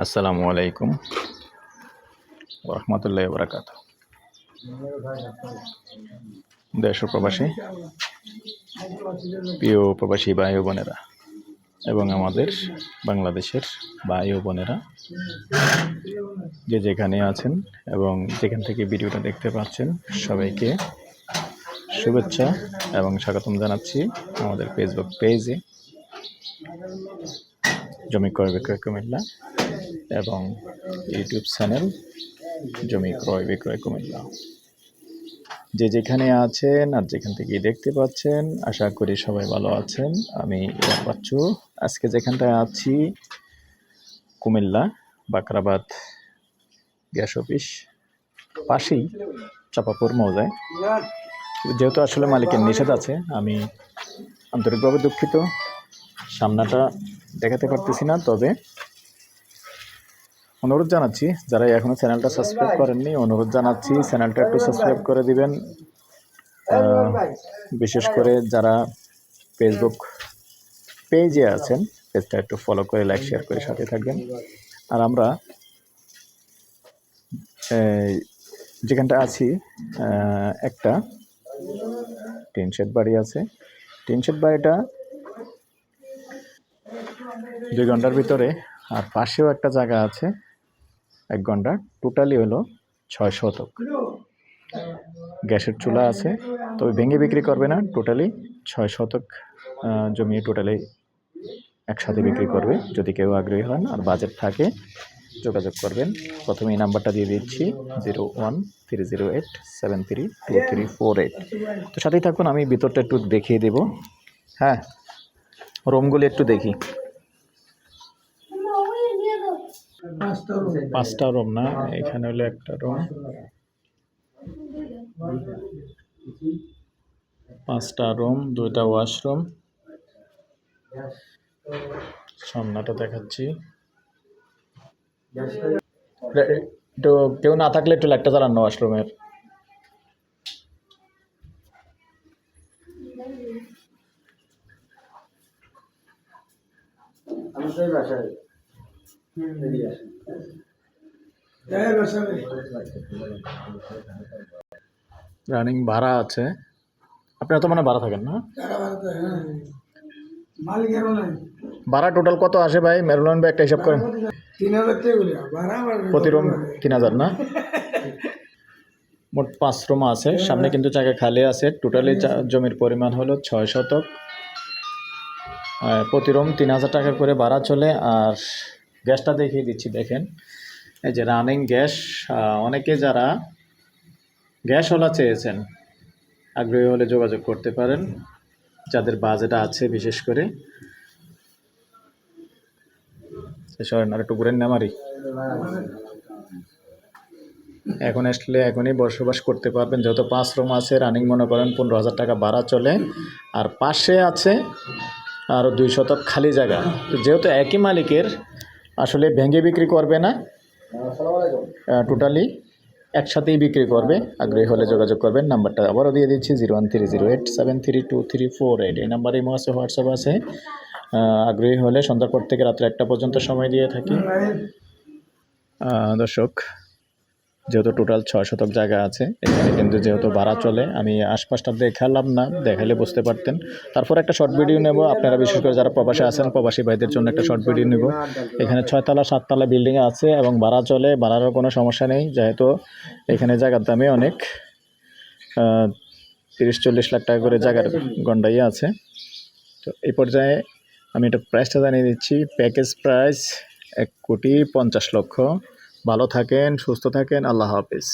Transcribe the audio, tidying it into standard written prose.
আসসালামু আলাইকুম ওরহমতুল্লাহি ওয়াবারাকাতুহু। দেশ ও প্রবাসী প্রিয় প্রবাসী ভাই ও বোনেরা এবং আমাদের বাংলাদেশের ভাই ও বোনেরা যে যেখানে আছেন এবং যেখান থেকে ভিডিওটা দেখতে পাচ্ছেন, সবাইকে শুভেচ্ছা এবং স্বাগতম জানাচ্ছি আমাদের ফেসবুক পেজে জমি ক্রয় বিক্রয় কুমিল্লা এবং ইউটিউব চ্যানেল জমি ক্রয় বিক্রয় কুমিল্লা। যে যেখানে আছেন আর যেখান থেকে দেখতে পাচ্ছেন, আশা করি সবাই ভালো আছেন। আমি ইরাম বাচ্চু। আজকে যেখানটায় আছি কুমিল্লা বাকরাবাদ গ্যাস অফিস পাশেই চাপাপুর মৌজায়। যেহেতু আসলে মালিকের নিষেধ আছে, আমি আন্তরিকভাবে দুঃখিত, সামনাটা দেখাতে পারতেছি না। তবে অনুরোধ জানাচ্ছি, যারা এখনও চ্যানেলটা সাবস্ক্রাইব করেননি, অনুরোধ জানাচ্ছি চ্যানেলটা একটু সাবস্ক্রাইব করে দিবেন। বিশেষ করে যারা ফেসবুক পেজে আছেন, পেজটা একটু ফলো করে লাইক শেয়ার করে সাথে থাকবেন। আর আমরা যেখানটা আছি একটা টিন শেড বাড়ি আছে। টিন শেড বাড়িটা 2 ঘন্টার ভিতরে, আর পাশেও একটা জায়গা আছে 1 ঘন্টা, টোটালি হলো 6 শতক। গ্যাসের চুলা আছে, তবে ভেঙে বিক্রি করবে না। টোটালি 6 শতক জমি টোটালি একসাথে বিক্রি করবে। যদি কেউ আগ্রহী হন আর বাজেট থাকে যোগাযোগ করবেন। প্রথমে এই নাম্বারটা দিয়ে দিচ্ছি 01308732348। তো সাথেই থাকুন, আমি ভিতরটা একটু দেখিয়ে দেব। হ্যাঁ, রুমগুলি একটু দেখি। 5টা রুম না, এখানে হলো একটা রুম, 5টা রুম, 2টা ওয়াশরুম। সামনাটা দেখাচ্ছি। একটু কেউ না থাকলে একটু লাইটটা জ্বালান না ওয়াশরুমের। রানিং ভাড়া আছে। আপনারা তো মানে ভাড়া থাকেন না? ভাড়া টোটাল কত আসে ভাই? মেরুলান ভাই একটা হিসাব করেন। 3000 প্রতি রুম 3000 না? মোট 5 রুম আছে। সামনে কিন্তু জায়গা খালি আছে। টোটালি জমির পরিমাণ হলো 6 শতক। প্রতি রুম 3000 টাকা করে ভাড়া চলে। আর গ্যাসটা দেখিয়ে দিচ্ছি, দেখেন এই যে রানিং গ্যাস। অনেকে যারা গ্যাসওয়ালা চেয়েছেন, আগ্রহী হলে যোগাযোগ করতে পারেন, যাদের বাজেট আছে। বিশেষ করে সরেন আর একটু ঘুরেন নামারি। এখন আসলে এখনই বসবাস করতে পারবেন, যেহেতু 5 রুম আছে। রানিং মনে করেন 15,000 টাকা ভাড়া চলে। আর পাশে আছে আরও 2 শতক খালি জায়গা। তো যেহেতু একই মালিকের, আসলে ভেঙে বিক্রি করবে না, টোটালি একসাথেই বিক্রি করবে। আগ্রহী হলে যোগাযোগ করবেন। নাম্বারটা আবারও দিয়ে দিচ্ছি 01308732348। এই নাম্বারে ইমো আছে, হোয়াটসঅ্যাপ আছে। আগ্রহী হলে সন্ধ্যার পর থেকে রাত্রে 1টা পর্যন্ত সময় দিয়ে থাকি। দর্শক, যেহেতু টোটাল 6 শতক জায়গা আছে এখানে, কিন্তু যেহেতু ভাড়া চলে, আমি আশপাশটা দেখালাম না, দেখালে বুঝতে পারতেন। তারপর একটা শর্ট ভিডিও নেব। আপনারা বিশেষ করে যারা প্রবাসে আছেন, প্রবাসী ভাইদের জন্য একটা শর্ট ভিডিও নেব। এখানে 6 তলা 7 তলা বিল্ডিং আছে এবং ভাড়া চলে। ভাড়ারও কোনো সমস্যা নেই, যেহেতু এখানে জায়গার দামে অনেক 30-40 লাখ টাকা করে জায়গার গন্ডাই আছে। তো এই পর্যায়ে আমি একটা প্রাইসটা জানিয়ে দিচ্ছি। Package price 1,50,00,000। ভালো থাকেন, সুস্থ থাকেন। আল্লাহ হাফেজ।